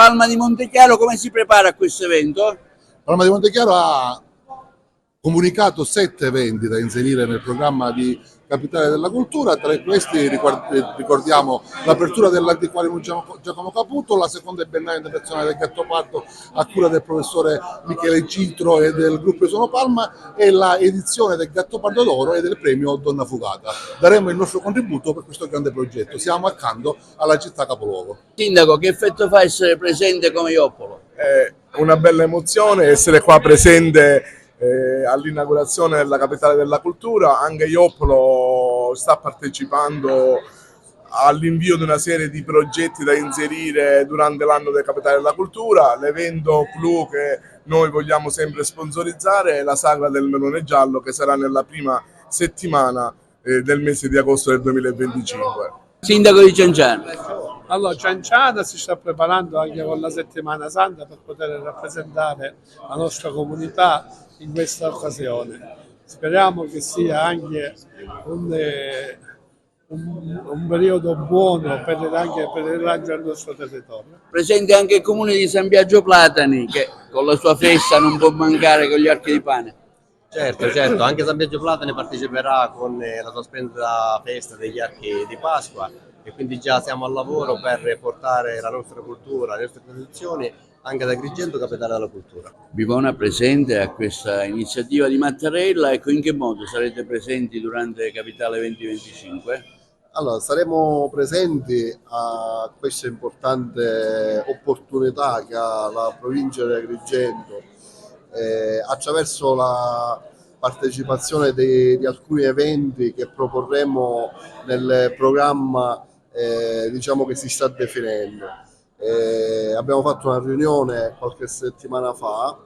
Palma di Montechiaro come si prepara a questo evento? Palma di Montechiaro ha comunicato 7 eventi da inserire nel programma di Capitale della Cultura. Tra questi ricordiamo l'apertura dell'Antiquario Giacomo Caputo, la seconda Biennale internazionale del Gattopardo a cura del professore Michele Citro e del gruppo Sono Palma, e la edizione del Gattopardo d'Oro e del premio Donna Fugata. Daremo il nostro contributo per questo grande progetto. Siamo accanto alla città capoluogo. Sindaco, che effetto fa essere presente come Ioppolo? È una bella emozione essere qua presente all'inaugurazione della Capitale della Cultura. Anche Ioppolo sta partecipando all'invio di una serie di progetti da inserire durante l'anno della Capitale della Cultura. L'evento clou che noi vogliamo sempre sponsorizzare è la Sagra del Melone Giallo, che sarà nella prima settimana del mese di agosto del 2025. Sindaco di Cianciano. Allora, Cianciano si sta preparando anche con la Settimana Santa per poter rappresentare la nostra comunità in questa occasione. Speriamo che sia anche un periodo buono anche per il rilancio del nostro territorio. Presente anche il comune di San Biagio Platani, che con la sua festa non può mancare con gli archi di pane. Certo, anche San Biagio Platani parteciperà con la sua splendida festa degli archi di Pasqua, e quindi già siamo al lavoro per portare la nostra cultura, le nostre tradizioni anche ad Agrigento, capitale della cultura. Vivona presente a questa iniziativa di Mattarella, ecco, in che modo sarete presenti durante Capitale 2025? Allora, saremo presenti a questa importante opportunità che ha la provincia di Agrigento attraverso la partecipazione di alcuni eventi che proporremo nel programma diciamo che si sta definendo. Abbiamo fatto una riunione qualche settimana fa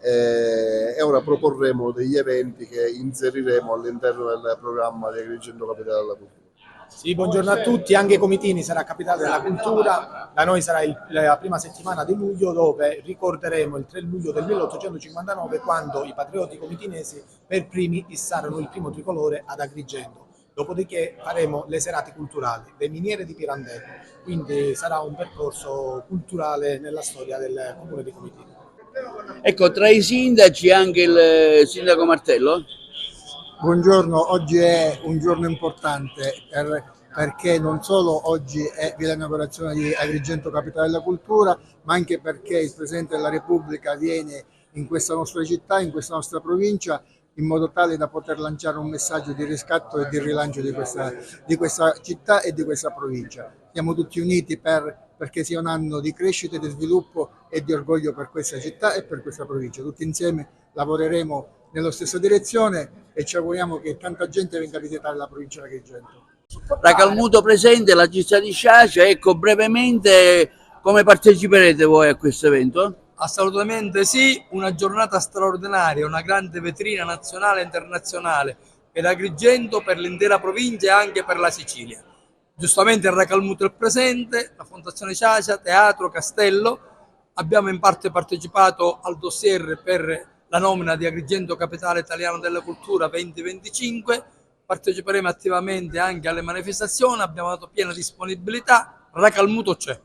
e ora proporremo degli eventi che inseriremo all'interno del programma di Agrigento Capitale della Cultura. Sì, buongiorno a tutti. Anche Comitini sarà Capitale della Cultura. Da noi sarà la prima settimana di luglio, dove ricorderemo il 3 luglio del 1859, quando i patrioti comitinesi per primi issarono il primo tricolore ad Agrigento. Dopodiché faremo le serate culturali, le miniere di Pirandello, quindi sarà un percorso culturale nella storia del comune di Comitini. Ecco, tra i sindaci anche il sindaco Martello? Buongiorno, oggi è un giorno importante perché non solo oggi è l'inaugurazione di Agrigento Capitale della Cultura, ma anche perché il Presidente della Repubblica viene in questa nostra città, in questa nostra provincia, in modo tale da poter lanciare un messaggio di riscatto e di rilancio di questa città e di questa provincia. Siamo tutti uniti perché sia un anno di crescita, di sviluppo e di orgoglio per questa città e per questa provincia. Tutti insieme lavoreremo nella stessa direzione e ci auguriamo che tanta gente venga a visitare la provincia di Agrigento. Racalmuto presente, la città di Sciascia, ecco, brevemente come parteciperete voi a questo evento? Assolutamente sì, una giornata straordinaria, una grande vetrina nazionale e internazionale per Agrigento, per l'intera provincia e anche per la Sicilia. Giustamente il Racalmuto è presente, la Fondazione Sciascia, Teatro, Castello. Abbiamo in parte partecipato al dossier per la nomina di Agrigento Capitale Italiano della Cultura 2025, parteciperemo attivamente anche alle manifestazioni, abbiamo dato piena disponibilità, Racalmuto c'è.